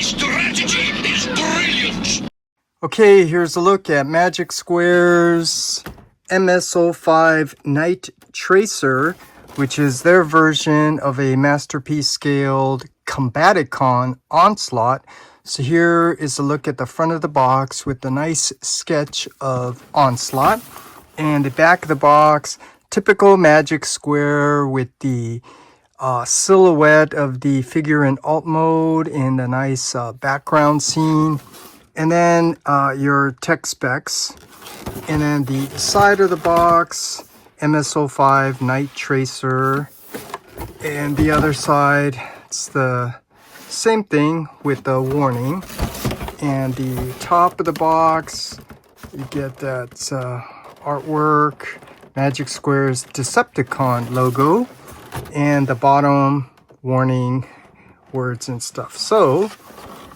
strategy is brilliant! Okay, here's a look at Magic Square's MS-05 Night Tracer, which is their version of a masterpiece scaled Combaticon Onslaught. So here is a look at the front of the box with a nice sketch of Onslaught. And the back of the box, typical Magic Square with the silhouette of the figure in alt mode and a nice background scene. And then your tech specs. And then the side of the box, MS-05 Night Tracer. And the other side, it's the same thing with the warning. And the top of the box, you get that artwork, Magic Square's Decepticon logo. And the bottom, warning words and stuff. So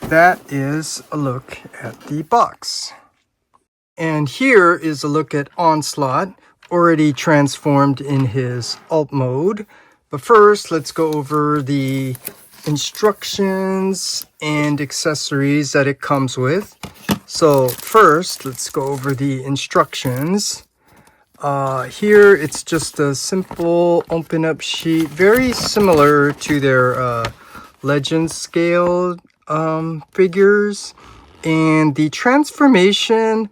that is a look at the box. And here is a look at Onslaught, already transformed in his alt mode. But first, let's go over the instructions and accessories that it comes with. So first, let's go over the instructions. Here, it's just a simple open up sheet, very similar to their Legend scale figures. And the transformation,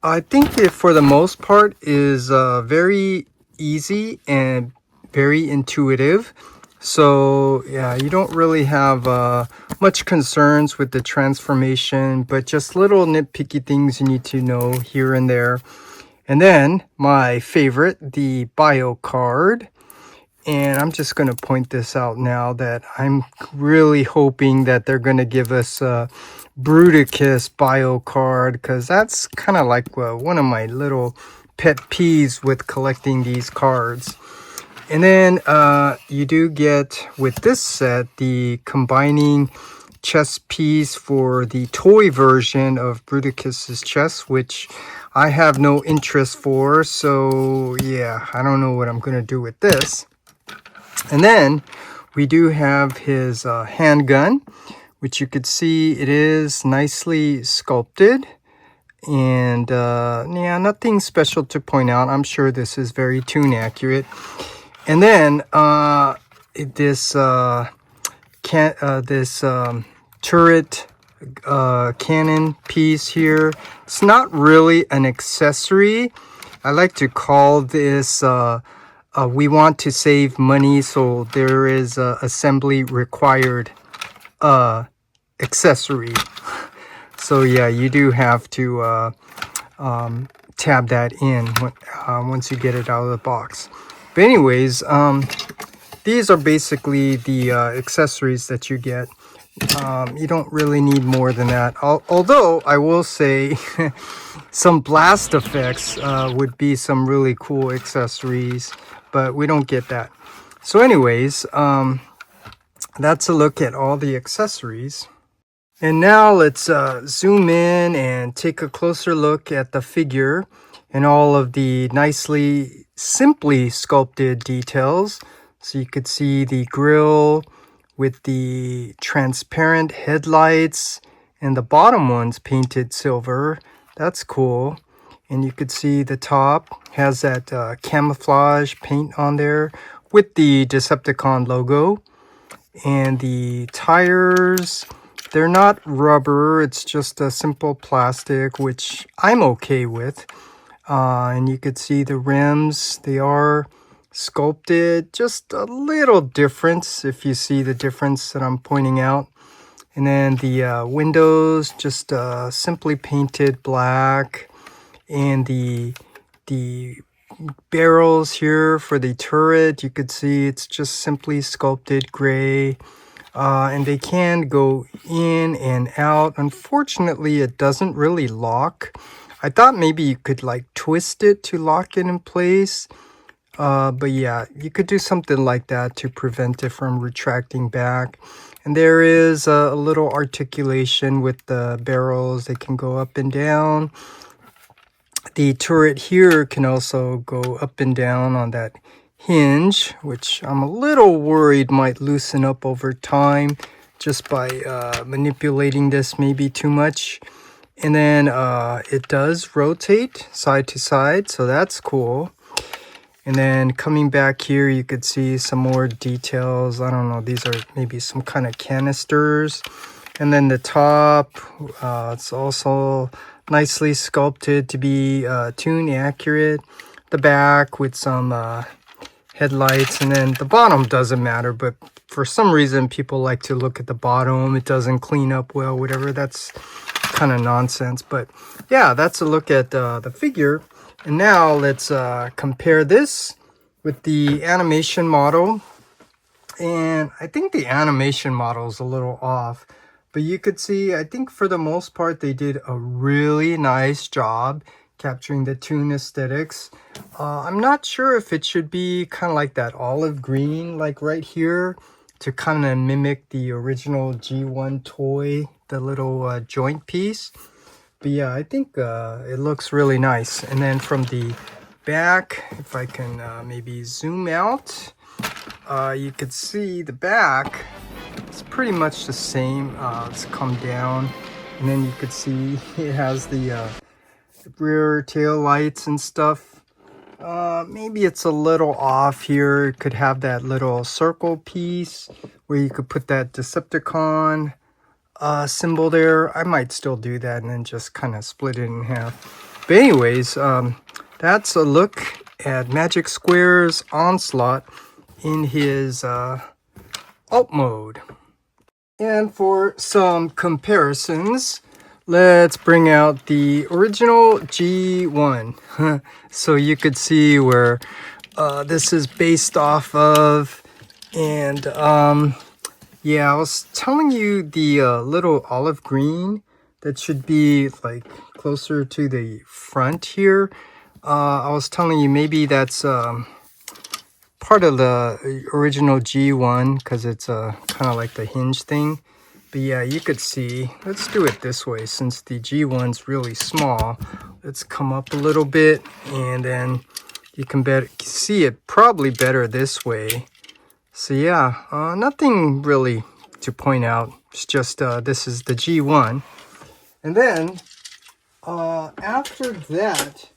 I think it, for the most part, is very easy and very intuitive. So yeah, you don't really have much concerns with the transformation, but just little nitpicky things you need to know here and there. And then my favorite, the bio card. And I'm just going to point this out now that I'm really hoping that they're going to give us a Bruticus bio card, because that's kind of like one of my little pet peeves with collecting these cards. And then you do get, with this set, the combining chest piece for the toy version of Bruticus's chest, which I have no interest for. So yeah, I don't know what I'm going to do with this. And then we do have his handgun, which you could see it is nicely sculpted. And yeah, nothing special to point out. I'm sure this is very tune accurate. And then this turret cannon piece here, it's not really an accessory. I like to call this we want to save money, so there is assembly required accessory. So yeah, you do have to tab that in once you get it out of the box. But anyways, these are basically the accessories that you get. You don't really need more than that. Although I will say some blast effects would be some really cool accessories, but we don't get that. So anyways, that's a look at all the accessories. And now let's zoom in and take a closer look at the figure and all of the nicely, simply sculpted details. So you could see the grille with the transparent headlights and the bottom one's painted silver. That's cool. And you could see the top has that camouflage paint on there with the Decepticon logo. And the tires, they're not rubber, it's just a simple plastic, which I'm okay with. And you could see the rims, they are sculpted, just a little difference if you see the difference that I'm pointing out. And then the windows, just simply painted black. And the barrels here for the turret, you could see it's just simply sculpted gray. And they can go in and out. Unfortunately, it doesn't really lock. I thought maybe you could like twist it to lock it in place. But yeah, you could do something like that to prevent it from retracting back. And there is a little articulation with the barrels. They can go up and down. The turret here can also go up and down on that hinge, which I'm a little worried might loosen up over time just by manipulating this maybe too much. And then it does rotate side to side, so that's cool. And then coming back here, you could see some more details. I don't know, these are maybe some kind of canisters. And then the top, it's also nicely sculpted to be tune accurate. The back with some headlights, and then the bottom doesn't matter, but for some reason people like to look at the bottom. It doesn't clean up well, whatever. That's kind of nonsense. But yeah, that's a look at the figure. And now let's compare this with the animation model. And I think the animation model is a little off, but you could see, I think for the most part they did a really nice job capturing the toon aesthetics. I'm not sure if it should be kind of like that olive green, like right here, to kind of mimic the original G1 toy, the little joint piece. But yeah, I think it looks really nice. And then from the back, if I can maybe zoom out, you could see the back. It's pretty much the same. Let's come down, and then you could see it has the rear tail lights and stuff. Maybe it's a little off here. It could have that little circle piece where you could put that Decepticon symbol there. I might still do that and then just kind of split it in half. But anyways, that's a look at Magic Square's Onslaught in his alt mode. And for some comparisons, let's bring out the original G1. So you could see where this is based off of. And yeah, I was telling you the little olive green that should be like closer to the front here. I was telling you maybe that's part of the original G1 because it's kind of like the hinge thing. But yeah, you could see, let's do it this way since the G1's really small. Let's come up a little bit, and then you can see it probably better this way. So yeah, nothing really to point out. It's just this is the G1. And then after that,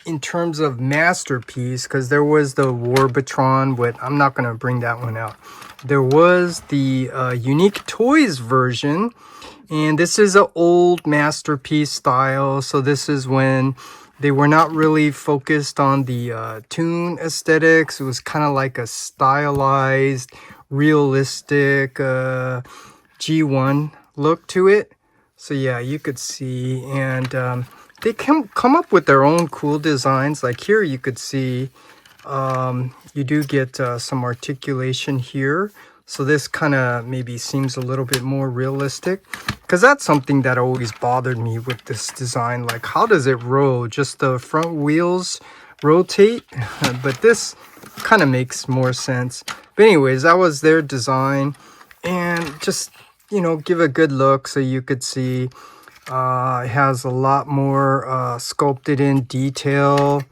in terms of masterpiece, because there was the Warbatron, but I'm not going to bring that one out. There was the Unique Toys version, and this is an old masterpiece style. So this is when they were not really focused on the toon aesthetics. It was kind of like a stylized, realistic G1 look to it. So yeah, you could see, and they come up with their own cool designs. Like here you could see you do get some articulation here. So this kind of maybe seems a little bit more realistic, because that's something that always bothered me with this design. Like, how does it roll? Just the front wheels rotate? But this kind of makes more sense. But anyways, that was their design. And just, you know, give a good look so you could see it has a lot more sculpted in detail,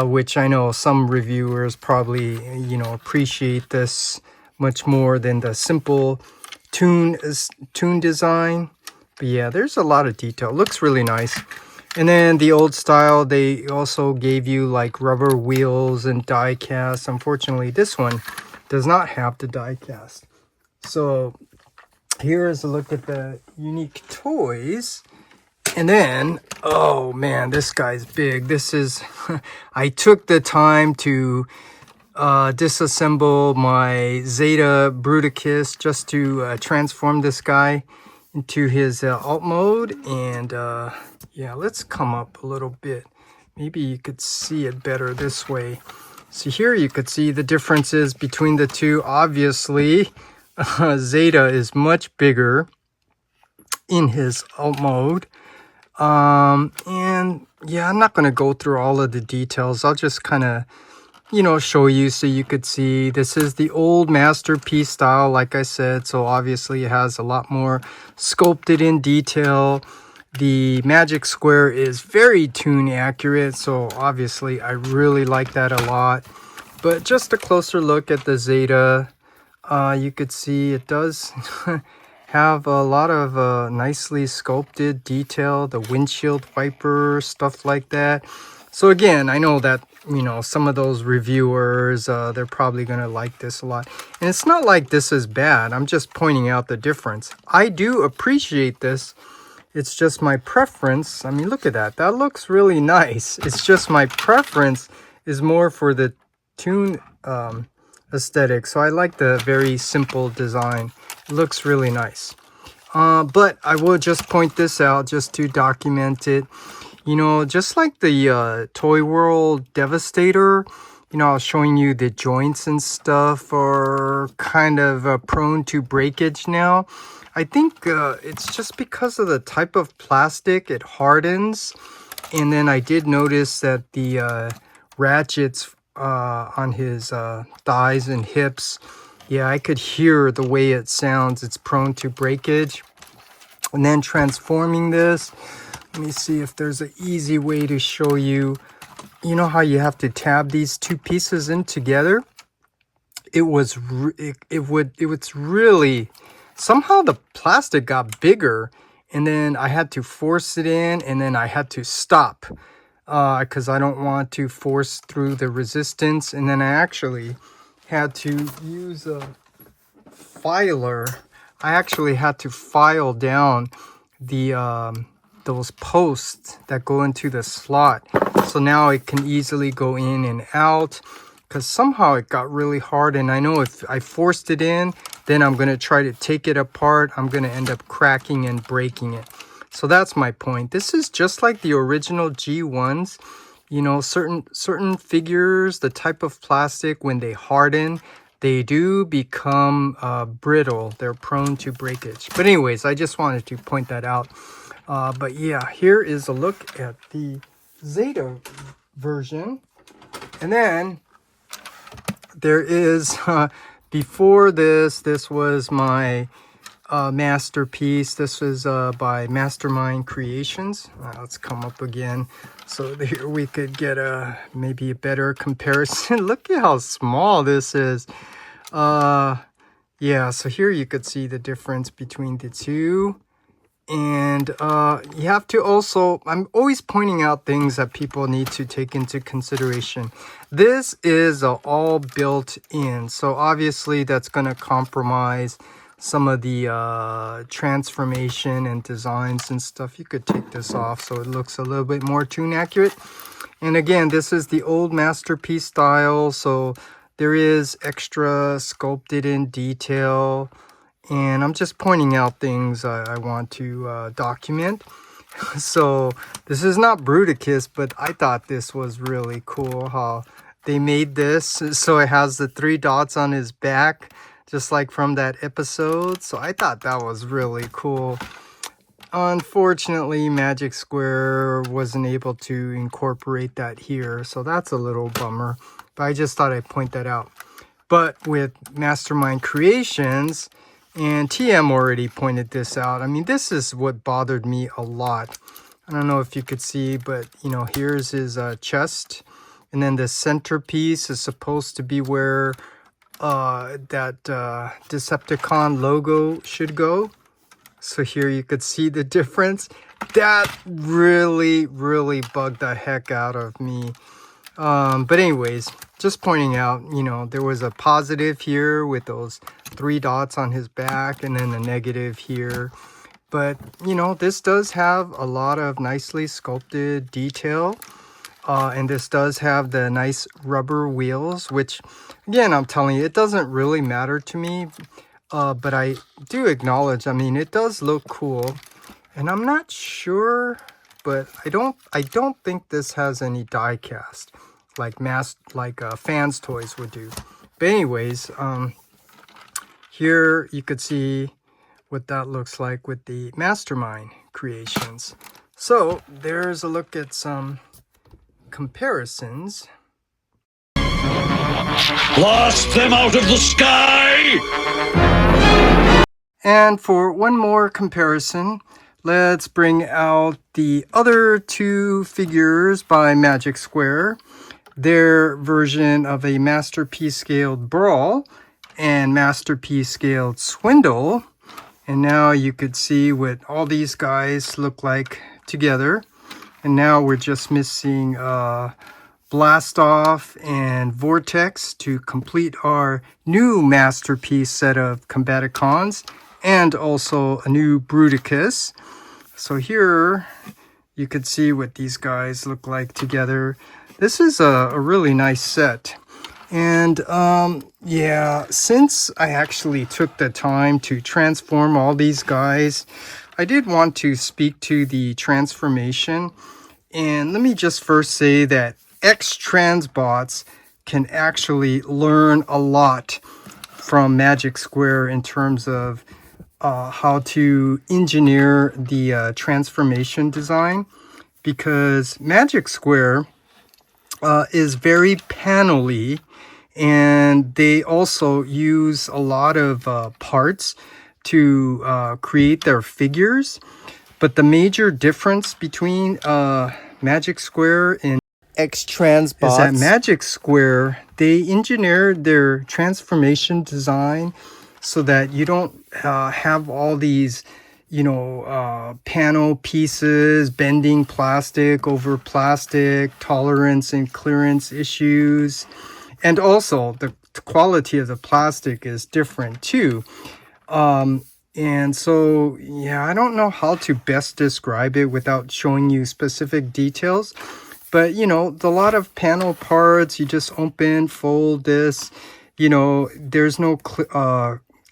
which I know some reviewers probably, you know, appreciate this much more than the simple toon design. But yeah, there's a lot of detail. Looks really nice. And then the old style, they also gave you like rubber wheels and die cast. Unfortunately, this one does not have the die cast. So here is a look at the Unique Toys. And then, oh man, this guy's big. This is, I took the time to disassemble my Zeta Bruticus just to transform this guy into his alt mode. And yeah, let's come up a little bit. Maybe you could see it better this way. So here you could see the differences between the two. Obviously, Zeta is much bigger in his alt mode. And yeah, I'm not going to go through all of the details. I'll just kind of, you know, show you so you could see. This is the old masterpiece style, like I said. So obviously it has a lot more sculpted in detail. The Magic Square is very toon accurate. So obviously I really like that a lot. But just a closer look at the Zeta. You could see it does have a lot of nicely sculpted detail, the windshield wiper, stuff like that. So again, I know that, you know, some of those reviewers, they're probably going to like this a lot. And it's not like this is bad. I'm just pointing out the difference. I do appreciate this. It's just my preference. I mean, look at that. That looks really nice. It's just my preference is more for the tune aesthetic. So I like the very simple design. It looks really nice. But I will just point this out just to document it. You know, just like the Toy World Devastator, you know, I was showing you the joints and stuff are kind of prone to breakage now. I think it's just because of the type of plastic, it hardens. And then I did notice that the ratchets on his thighs and hips, yeah, I could hear the way it sounds. It's prone to breakage. And then transforming this, let me see if there's an easy way to show you. You know how you have to tab these two pieces in together? It was really, somehow the plastic got bigger, and then I had to force it in, and then I had to stop because I don't want to force through the resistance. And then I actually had to use a filer. I actually had to file down the those posts that go into the slot, so now it can easily go in and out, because somehow it got really hard. And I know if I forced it in, then I'm going to try to take it apart, I'm going to end up cracking and breaking it. So that's my point. This is just like the original G1s. You know, certain figures, the type of plastic, when they harden, they do become brittle. They're prone to breakage. But anyways, I just wanted to point that out. But yeah, here is a look at the Zeta version. And then there is, before this was my masterpiece. This was by Mastermind Creations. Let's come up again so here we could get maybe a better comparison. Look at how small this is. Yeah, so here you could see the difference between the two. And you have to also, I'm always pointing out things that people need to take into consideration. This is all built in, so obviously that's going to compromise some of the transformation and designs and stuff. You could take this off so it looks a little bit more tune accurate. And again, this is the old masterpiece style, so there is extra sculpted in detail. And I'm just pointing out things I want to document. So this is not Bruticus, but I thought this was really cool how they made this. So it has the 3 dots on his back, just like from that episode. So I thought that was really cool. Unfortunately, Magic Square wasn't able to incorporate that here. So that's a little bummer. But I just thought I'd point that out. But with Mastermind Creations, and TM already pointed this out. I mean, this is what bothered me a lot. I don't know if you could see, but, you know, here's his chest. And then the centerpiece is supposed to be where that Decepticon logo should go. So here you could see the difference. That really, really bugged the heck out of me. But anyways, just pointing out, you know, there was a positive here with those 3 dots on his back, and then a negative here. But, you know, this does have a lot of nicely sculpted detail. And this does have the nice rubber wheels, which, again, I'm telling you, it doesn't really matter to me. But I do acknowledge, I mean, it does look cool. And I'm not sure, but I don't think this has any die cast like Fans Toys would do. But anyways, here you could see what that looks like with the Mastermind Creations. So there's a look at some comparisons. Blast them out of the sky! And for one more comparison, let's bring out the other 2 figures by Magic Square. Their version of a Masterpiece scaled Brawl. and Masterpiece Scaled Swindle. And now you could see what all these guys look like together. And now we're just missing Blast Off and Vortex to complete our new Masterpiece set of Combaticons, and also a new Bruticus. So here you could see what these guys look like together. This is a really nice set. And yeah, since I actually took the time to transform all these guys, I did want to speak to the transformation. And let me just first say that X-Transbots can actually learn a lot from Magic Square in terms of how to engineer the transformation design, because Magic Square is very panel-y, and they also use a lot of parts to create their figures. But the major difference between Magic Square and X-Transbots is that Magic Square, they engineered their transformation design so that you don't have all these, panel pieces, bending plastic over plastic, tolerance and clearance issues. And also, the quality of the plastic is different too. And so, yeah, I don't know how to best describe it without showing you specific details. But, a lot of panel parts, you just open, fold this, there's no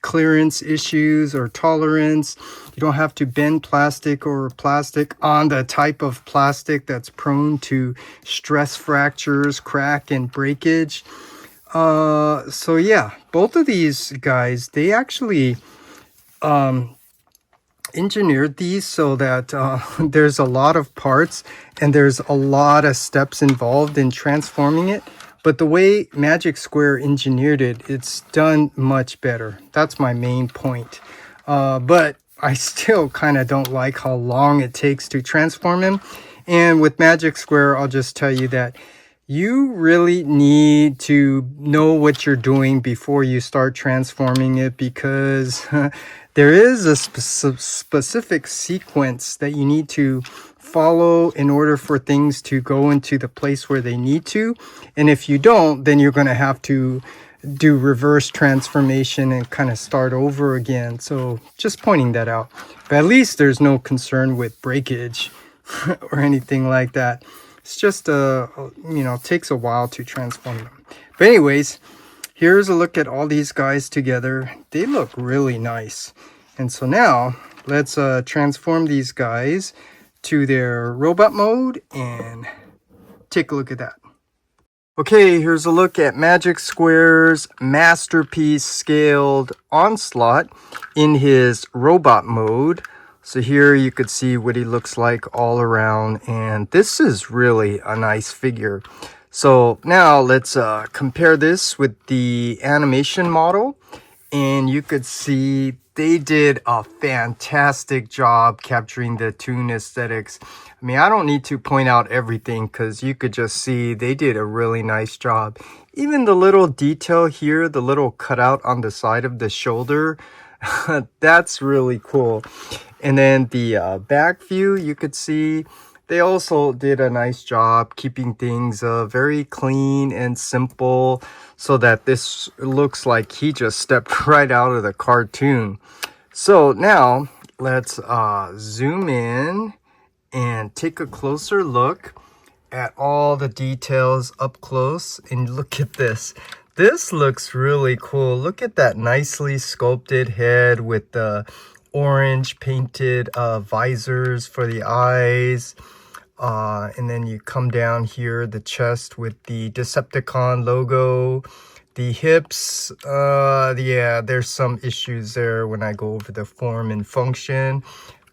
clearance issues or tolerance. You don't have to bend plastic or plastic on the type of plastic that's prone to stress fractures, crack, and breakage. So yeah, both of these guys, they actually engineered these so that there's a lot of parts and there's a lot of steps involved in transforming it. But the way Magic Square engineered it, it's done much better. That's my main point. But I still kind of don't like how long it takes to transform him. And with Magic Square, I'll just tell you that you really need to know what you're doing before you start transforming it, because there is a specific sequence that you need to follow in order for things to go into the place where they need to. And if you don't, then you're going to have to do reverse transformation and kind of start over again. So just pointing that out. But at least there's no concern with breakage or anything like that. It's just takes a while to transform them. But anyways, here's a look at all these guys together. They look really nice. And so now let's transform these guys to their robot mode and take a look at that. Okay, here's a look at Magic Square's Masterpiece Scaled Onslaught in his robot mode. So here you could see what he looks like all around, and this is really a nice figure. So now let's compare this with the animation model, and you could see they did a fantastic job capturing the toon aesthetics. I mean, I don't need to point out everything because you could just see they did a really nice job. Even the little detail here, the little cutout on the side of the shoulder, that's really cool. And then the back view, you could see they also did a nice job keeping things very clean and simple, so that this looks like he just stepped right out of the cartoon. So now let's zoom in and take a closer look at all the details up close, and look at this. This looks really cool. Look at that nicely sculpted head with the orange painted visors for the eyes. And then you come down here, the chest with the Decepticon logo, the hips. Yeah, there's some issues there when I go over the form and function.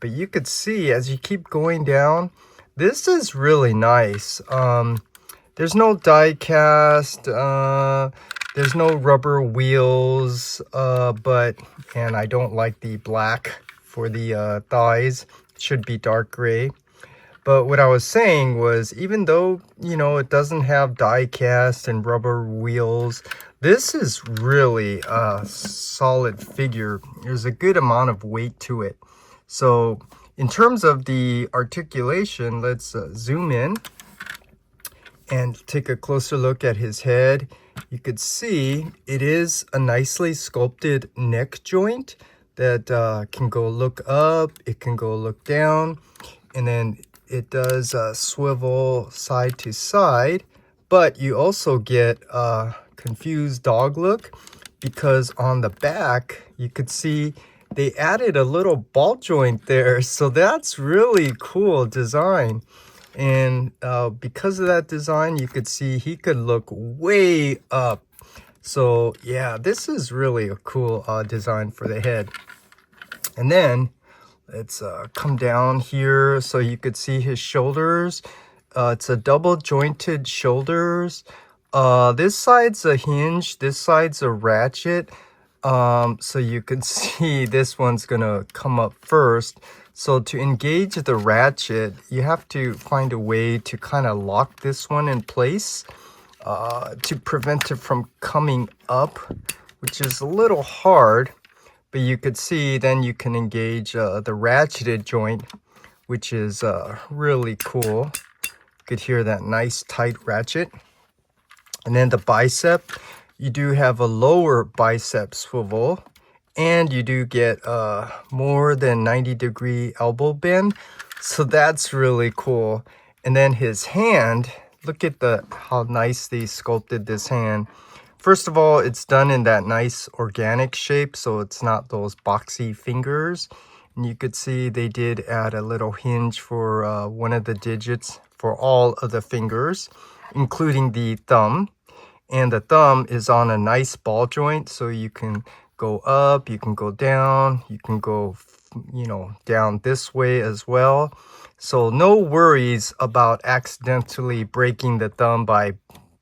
But you could see as you keep going down, this is really nice. There's no die cast. There's no rubber wheels. And I don't like the black for the thighs. It should be dark gray. But what I was saying was, even though, it doesn't have die cast and rubber wheels, This is really a solid figure. There's a good amount of weight to it. So in terms of the articulation, let's zoom in and take a closer look at his head. You could see it is a nicely sculpted neck joint that can go look up, it can go look down, and then it does swivel side to side. But you also get a confused dog look because on the back you could see they added a little ball joint there. So that's really cool design. And because of that design, you could see he could look way up. So yeah, this is really a cool design for the head. And then let's come down here so you could see his shoulders. It's a double jointed shoulders. This side's a hinge, this side's a ratchet. So you can see this one's gonna come up first. So to engage the ratchet, you have to find a way to kind of lock this one in place to prevent it from coming up, which is a little hard. But you could see then you can engage the ratcheted joint, which is really cool. You could hear that nice tight ratchet. And then the bicep, you do have a lower bicep swivel, and you do get more than 90-degree elbow bend. So that's really cool. And then his hand, look at how nice they sculpted this hand. First of all, it's done in that nice organic shape, so it's not those boxy fingers. And you could see they did add a little hinge for one of the digits for all of the fingers, including the thumb. And the thumb is on a nice ball joint, so you can go up, you can go down, you can go, down this way as well. So no worries about accidentally breaking the thumb by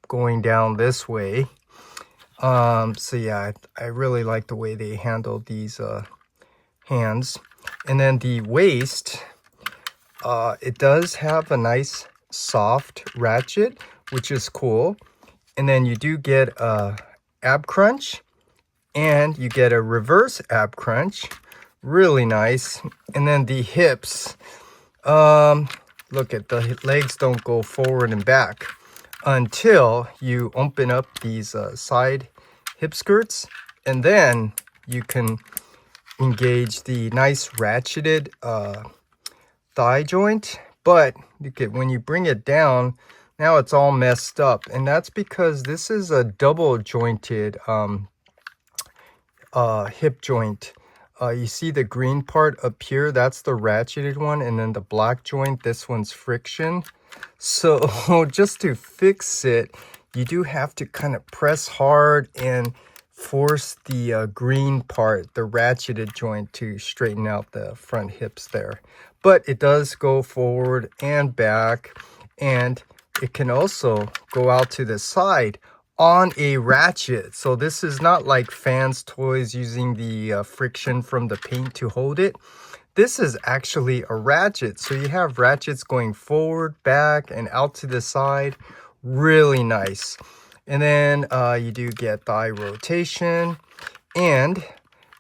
going down this way. So yeah, I really like the way they handle these hands. And then the waist, it does have a nice soft ratchet, which is cool. And then you do get a ab crunch, and you get a reverse ab crunch. Really nice. And then the hips, look at the legs don't go forward and back until you open up these side hip skirts, and then you can engage the nice ratcheted thigh joint. But look at when you bring it down, now it's all messed up, and that's because this is a double jointed hip joint. You see the green part up here, that's the ratcheted one, and then the black joint, this one's friction. So just to fix it, you do have to kind of press hard and force the green part, the ratcheted joint, to straighten out the front hips there. But it does go forward and back, and it can also go out to the side on a ratchet. So this is not like fans toys using the friction from the paint to hold it. This is actually a ratchet. So you have ratchets going forward, back, and out to the side. Really nice. And then you do get thigh rotation, and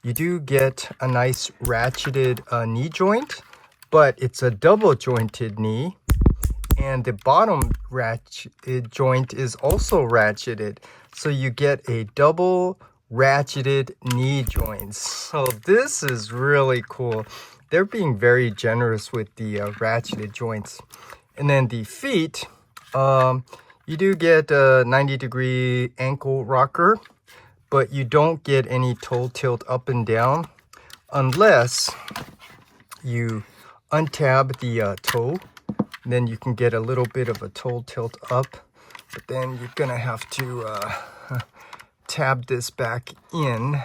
you do get a nice ratcheted knee joint, but it's a double jointed knee. And the bottom ratchet joint is also ratcheted. So you get a double ratcheted knee joint. So this is really cool. They're being very generous with the ratcheted joints. And then the feet, you do get a 90-degree ankle rocker, but you don't get any toe tilt up and down unless you untab the toe. Then you can get a little bit of a toe tilt up, but then you're gonna have to tab this back in.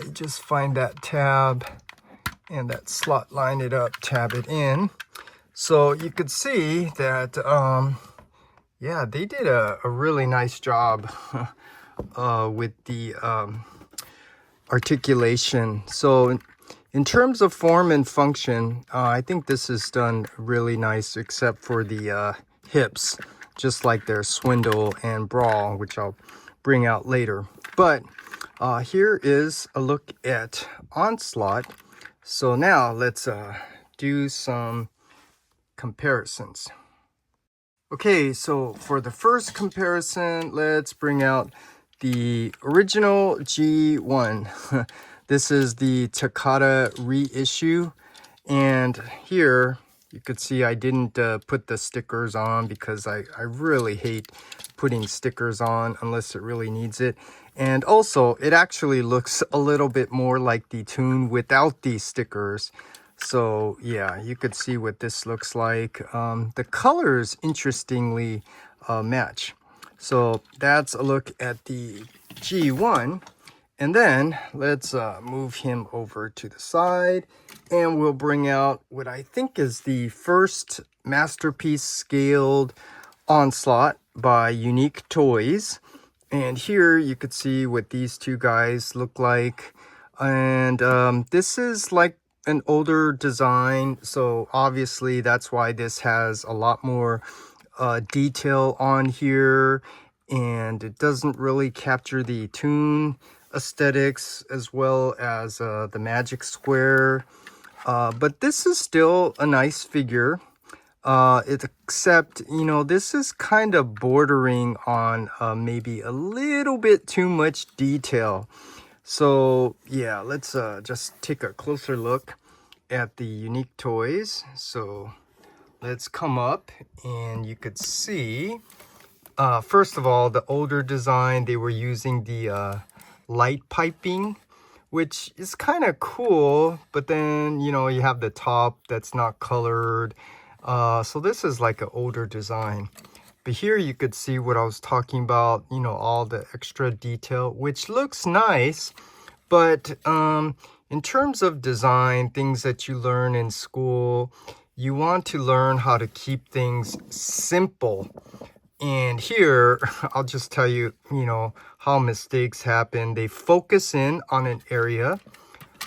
You just find that tab and that slot, line it up, tab it in. So you could see that, yeah, they did a really nice job with the articulation. So in terms of form and function, I think this is done really nice, except for the hips, just like their swindle and brawl, which I'll bring out later. But here is a look at Onslaught. So now let's do some comparisons. Okay, so for the first comparison, let's bring out the original G1. This is the Takata reissue, and here you could see I didn't put the stickers on because I really hate putting stickers on unless it really needs it. And also, it actually looks a little bit more like the tune without these stickers. So yeah, you could see what this looks like. The colors, interestingly, match. So that's a look at the G1. And then let's move him over to the side, and we'll bring out what I think is the first masterpiece scaled Onslaught by Unique Toys. And here you could see what these two guys look like. And this is like an older design, so obviously that's why this has a lot more detail on here, and it doesn't really capture the toon aesthetics as well as the magic square, but this is still a nice figure, except, you know, this is kind of bordering on maybe a little bit too much detail. So yeah, let's just take a closer look at the Unique Toys. So let's come up, and you could see, first of all, the older design, they were using the light piping, which is kind of cool, but then, you know, you have the top that's not colored. So this is like an older design. But here you could see what I was talking about, you know, all the extra detail, which looks nice. But in terms of design, things that you learn in school, you want to learn how to keep things simple. And here, I'll just tell you, you know, how mistakes happen. They focus in on an area,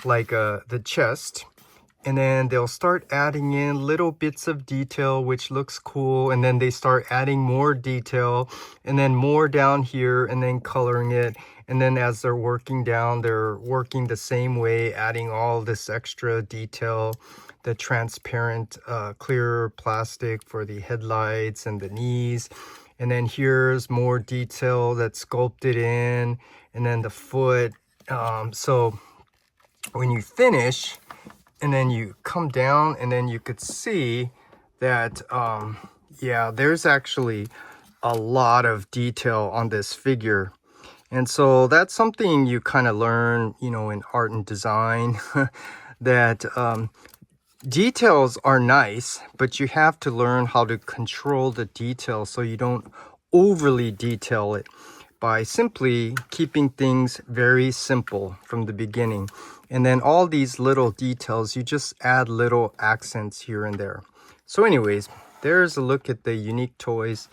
like the chest, and then they'll start adding in little bits of detail, which looks cool, and then they start adding more detail, and then more down here, and then coloring it. And then as they're working down, they're working the same way, adding all this extra detail, the transparent clear plastic for the headlights and the knees. And then here's more detail that's sculpted in, and then the foot. So when you finish, and then you come down, and then you could see that, yeah, there's actually a lot of detail on this figure. And so that's something you kind of learn, you know, in art and design, that details are nice, but you have to learn how to control the detail so you don't overly detail it by simply keeping things very simple from the beginning. And then all these little details, you just add little accents here and there. So anyways, there's a look at the Unique Toys.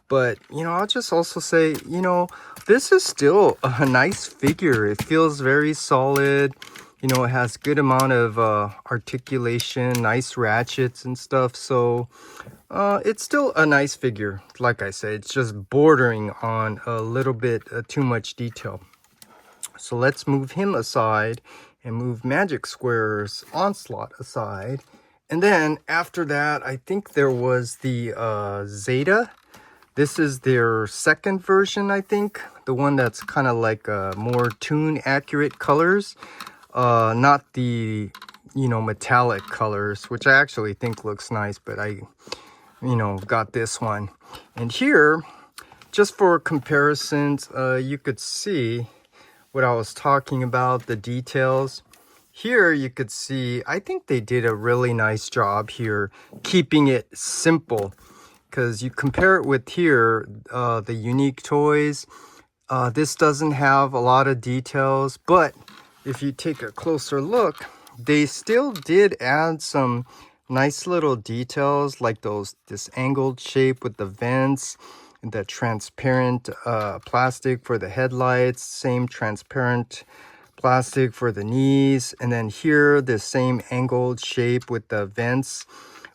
But, you know, I'll just also say, you know, this is still a nice figure. It feels very solid. You know, it has good amount of articulation, nice ratchets and stuff. So it's still a nice figure. Like I said, it's just bordering on a little bit too much detail. So let's move him aside and move Magic Square's Onslaught aside. And then after that, I think there was the Zeta. This is their second version, I think. The one that's kind of like more tune accurate colors. Not the, you know, metallic colors, which I actually think looks nice, but I, you know, got this one. And here, just for comparisons, you could see what I was talking about, the details. Here you could see, I think they did a really nice job here, keeping it simple. Because you compare it with here, the Unique Toys, this doesn't have a lot of details, but if you take a closer look, they still did add some nice little details, like this angled shape with the vents, and the transparent plastic for the headlights, same transparent plastic for the knees, and then here the same angled shape with the vents,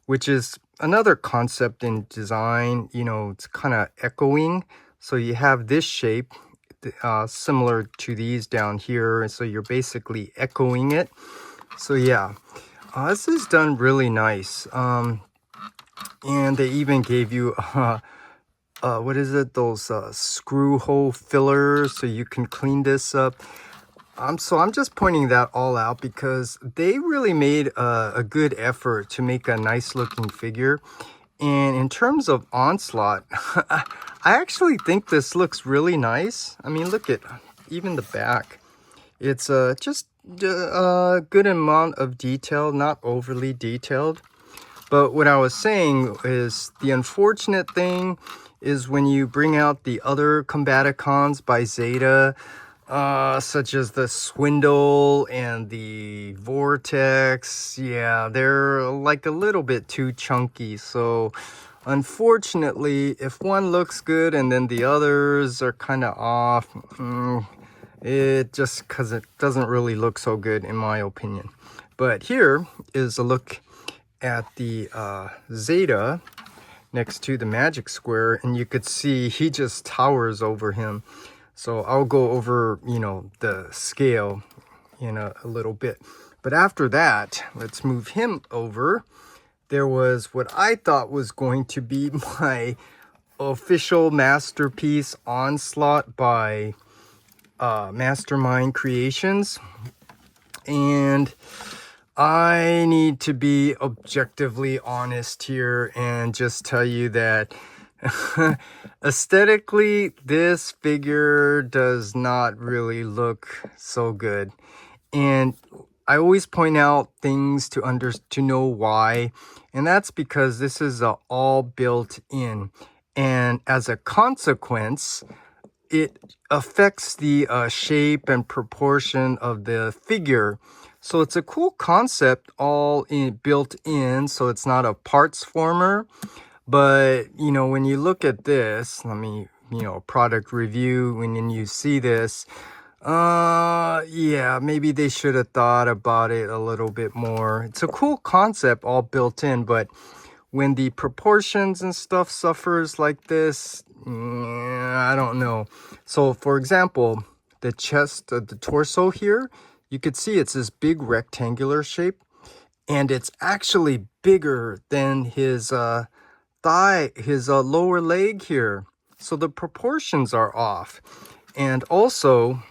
which is another concept in design. You know, it's kind of echoing. So you have this shape similar to these down here. So you're basically echoing it. So yeah, this is done really nice. And they even gave you, what is it? Those screw hole fillers so you can clean this up. So I'm just pointing that all out because they really made a good effort to make a nice looking figure. And in terms of Onslaught, I actually think this looks really nice. I mean, look at even the back. It's just a good amount of detail, not overly detailed. But what I was saying is the unfortunate thing is when you bring out the other Combaticons by Zeta, such as the Swindle and the Vortex, yeah, they're like a little bit too chunky. So unfortunately, if one looks good and then the others are kind of off, it just because it doesn't really look so good in my opinion. But here is a look at the Zeta next to the magic square, and you could see he just towers over him. So I'll go over, the scale in a little bit. But after that, let's move him over. There was what I thought was going to be my official masterpiece, Onslaught by Mastermind Creations. And I need to be objectively honest here and just tell you that aesthetically, this figure does not really look so good. And I always point out things to know why, and that's because this is all built in. And as a consequence, it affects the shape and proportion of the figure. So it's a cool concept all built in, so it's not a parts former. But, when you look at this, let me, product review, when you see this, yeah, maybe they should have thought about it a little bit more. It's a cool concept all built in, but when the proportions and stuff suffers like this, I don't know. So, for example, the chest, the torso here, you could see it's this big rectangular shape, and it's actually bigger than his thigh, his lower leg here. So the proportions are off. And also,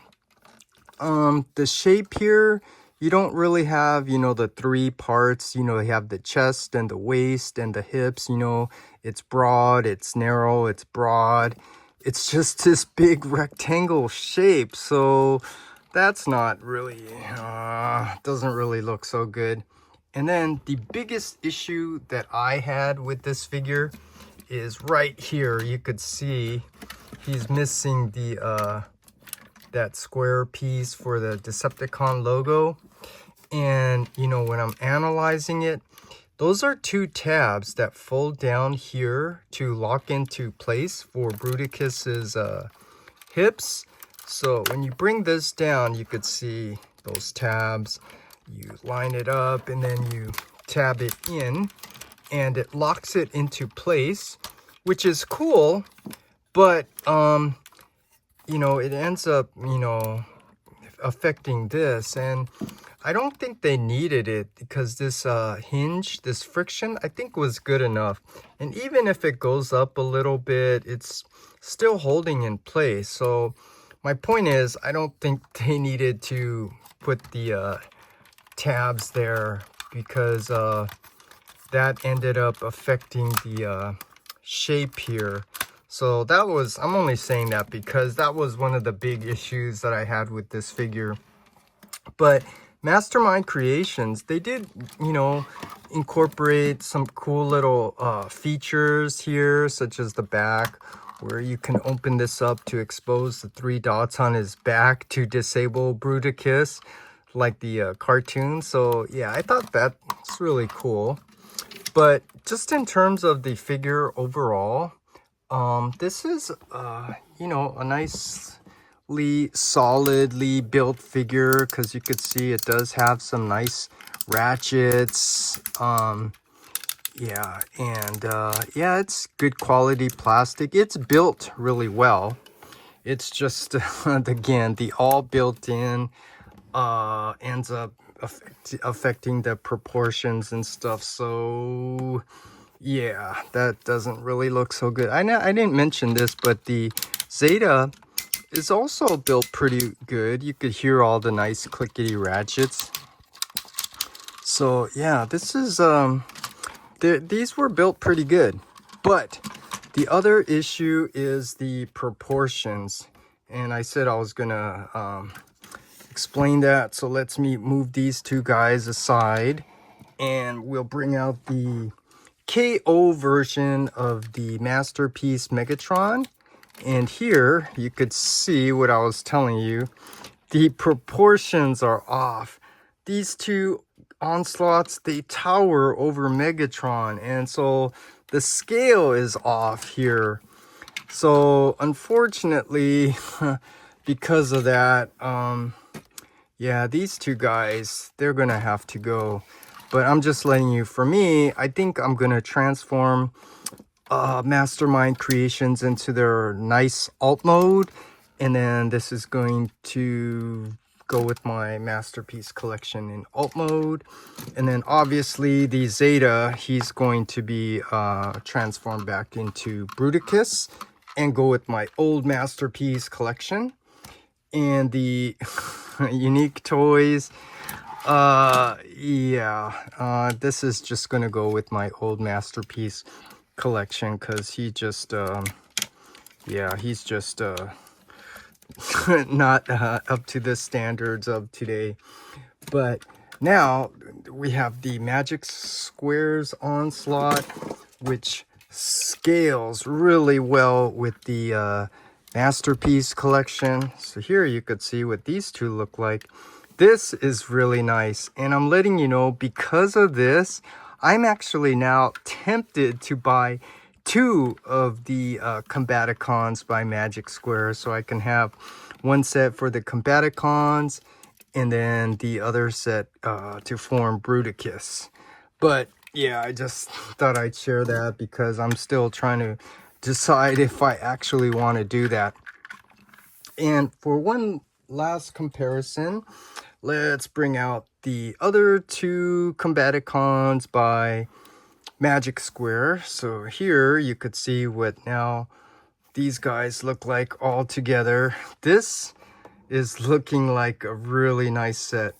the shape here, you don't really have, the three parts. You have the chest and the waist and the hips. It's broad, it's narrow, it's broad. It's just this big rectangle shape. So that's not really, doesn't really look so good. And then the biggest issue that I had with this figure is right here. You could see he's missing the that square piece for the Decepticon logo. And when I'm analyzing it, those are two tabs that fold down here to lock into place for Bruticus's hips. So when you bring this down, you could see those tabs. You line it up and then you tab it in and it locks it into place, which is cool, but it ends up affecting this, and I don't think they needed it because this hinge, this friction, I think was good enough. And even if it goes up a little bit, it's still holding in place. So my point is, I don't think they needed to put the tabs there because that ended up affecting the shape here. So that was, I'm only saying that because that was one of the big issues that I had with this figure. But Mastermind Creations, they did, incorporate some cool little features here, such as the back, where you can open this up to expose the 3 dots on his back to disable Bruticus, like the cartoon. So yeah, I thought that's really cool. But just in terms of the figure overall, this is a nicely solidly built figure, because you could see it does have some nice ratchets. Yeah, and yeah, it's good quality plastic. It's built really well. It's just again, the all built-in ends up affecting the proportions and stuff. So yeah, that doesn't really look so good. I didn't mention this, but the Zeta is also built pretty good. You could hear all the nice clickety ratchets. So yeah, this is these were built pretty good. But the other issue is the proportions, and I said I was gonna explain that. So let's move these two guys aside, and we'll bring out the KO version of the Masterpiece Megatron. And here you could see what I was telling you. The proportions are off. These two Onslaughts, they tower over Megatron, and so the scale is off here. So unfortunately, because of that, yeah, these two guys, they're gonna have to go. But I'm just letting you, for me, I think I'm gonna transform Mastermind Creations into their nice alt mode, and then this is going to go with my Masterpiece collection in alt mode. And then obviously the Zeta, he's going to be transformed back into Bruticus and go with my old Masterpiece collection. And the unique toys, yeah, this is just gonna go with my old Masterpiece collection, because he just yeah, he's just not up to the standards of today. But now we have the Magic Squares Onslaught, which scales really well with the Masterpiece collection. So here you could see what these two look like. This is really nice, and I'm letting you know, because of this, I'm actually now tempted to buy two of the Combaticons by Magic Square, so I can have one set for the Combaticons and then the other set to form Bruticus. But yeah, I just thought I'd share that because I'm still trying to decide if I actually want to do that. And for one last comparison, let's bring out the other two Combaticons by Magic Square. So here you could see what now these guys look like all together. This is looking like a really nice set.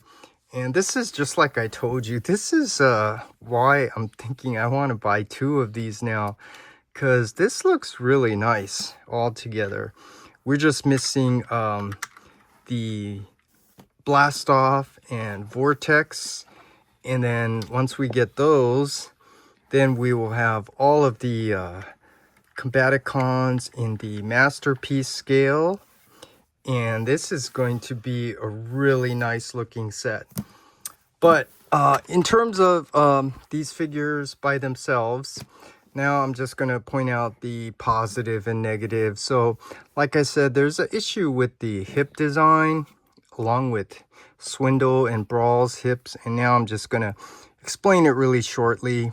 And this is just like I told you, this is why I'm thinking I want to buy two of these now, because this looks really nice all together. We're just missing the Blast Off and Vortex, and then once we get those, then we will have all of the Combaticons in the Masterpiece scale, and this is going to be a really nice looking set. But in terms of these figures by themselves, now I'm just going to point out the positive and negative. So like I said, there's an issue with the hip design along with Swindle and Brawl's hips, and now I'm just going to explain it really shortly.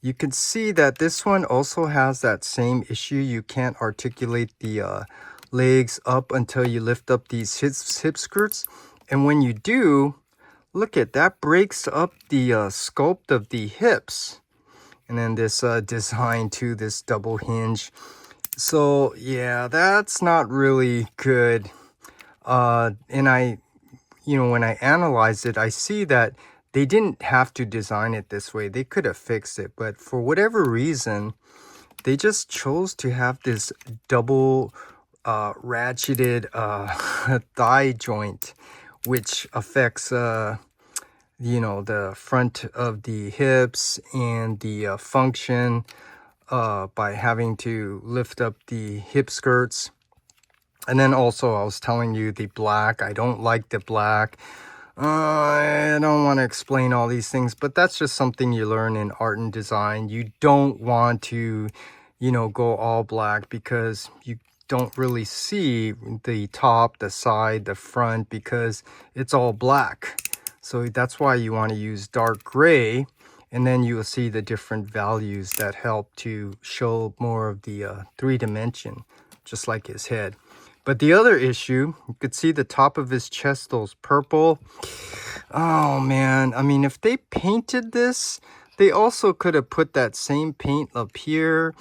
You can see that this one also has that same issue. You can't articulate the legs up until you lift up these hip skirts, and when you do, look at that, breaks up the sculpt of the hips. And then this design to this double hinge. So yeah, that's not really good. And I, when I analyze it, I see that they didn't have to design it this way. They could have fixed it, but for whatever reason, they just chose to have this double ratcheted thigh joint, which affects the front of the hips and the function by having to lift up the hip skirts. And then also I was telling you the black, I don't like the black. I don't want to explain all these things, but that's just something you learn in art and design. You don't want to, go all black, because you don't really see the top, the side, the front, because it's all black. So that's why you want to use dark gray, and then you will see the different values that help to show more of the 3 dimension, just like his head. But the other issue, you could see the top of his chest, those purple. Oh man, I mean, if they painted this, they also could have put that same paint up here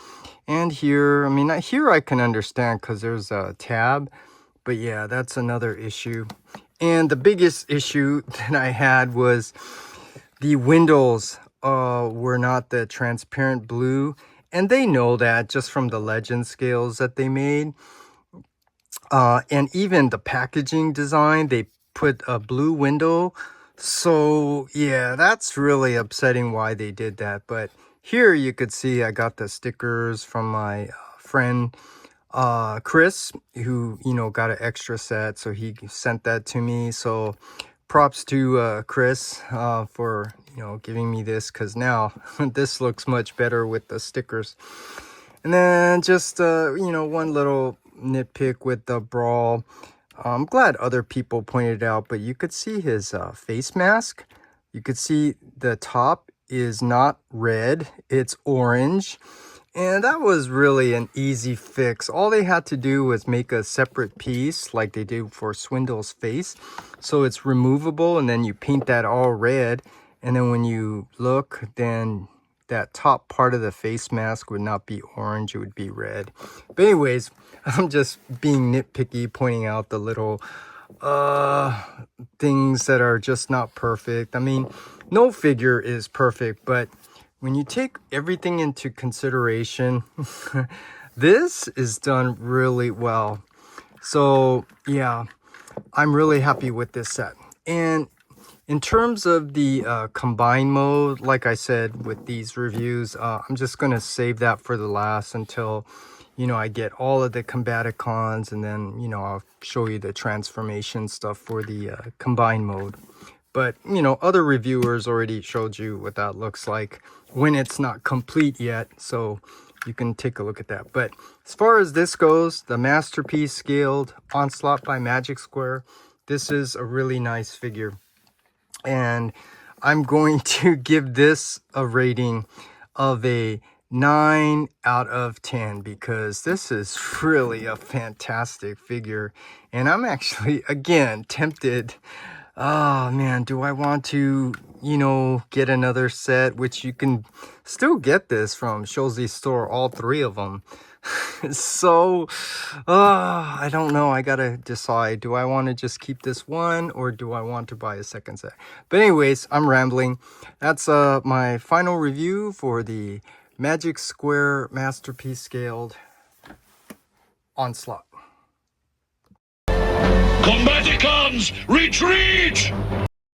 and here. I mean, here I can understand because there's a tab. But yeah, that's another issue. And the biggest issue that I had was the windows were not the transparent blue. And they know that just from the legend scales that they made. And even the packaging design, they put a blue window. So yeah, that's really upsetting why they did that. But here you could see I got the stickers from my friend Chris, who, you know, got an extra set, so he sent that to me. So props to Chris for, you know, giving me this, because now this looks much better with the stickers. And then just you know, one little nitpick with the Brawl. I'm glad other people pointed it out, but you could see his face mask. You could see the top is not red, it's orange. And that was really an easy fix. All they had to do was make a separate piece like they do for Swindle's face. So it's removable, and then you paint that all red. And then when you look, then that top part of the face mask would not be orange, it would be red. But anyways, I'm just being nitpicky, pointing out the little things that are just not perfect. I mean, no figure is perfect, but when you take everything into consideration, this is done really well. So yeah, I'm really happy with this set. And in terms of the combine mode, like I said with these reviews, I'm just going to save that for the last until, you know, I get all of the Combaticons, and then, you know, I'll show you the transformation stuff for the combine mode. But, you know, other reviewers already showed you what that looks like when it's not complete yet. So you can take a look at that. But as far as this goes, the Masterpiece Scaled Onslaught by Magic Square, this is a really nice figure. And I'm going to give this a rating of a 9 out of 10 because this is really a fantastic figure. And I'm actually, again, tempted. Oh man, do I want to, you know, get another set, which you can still get this from Shozi store, all three of them. So, I don't know. I gotta decide. Do I want to just keep this one, or do I want to buy a second set? But anyways, I'm rambling. That's my final review for the Magic Square Masterpiece Scaled Onslaught. Combaticons, retreat!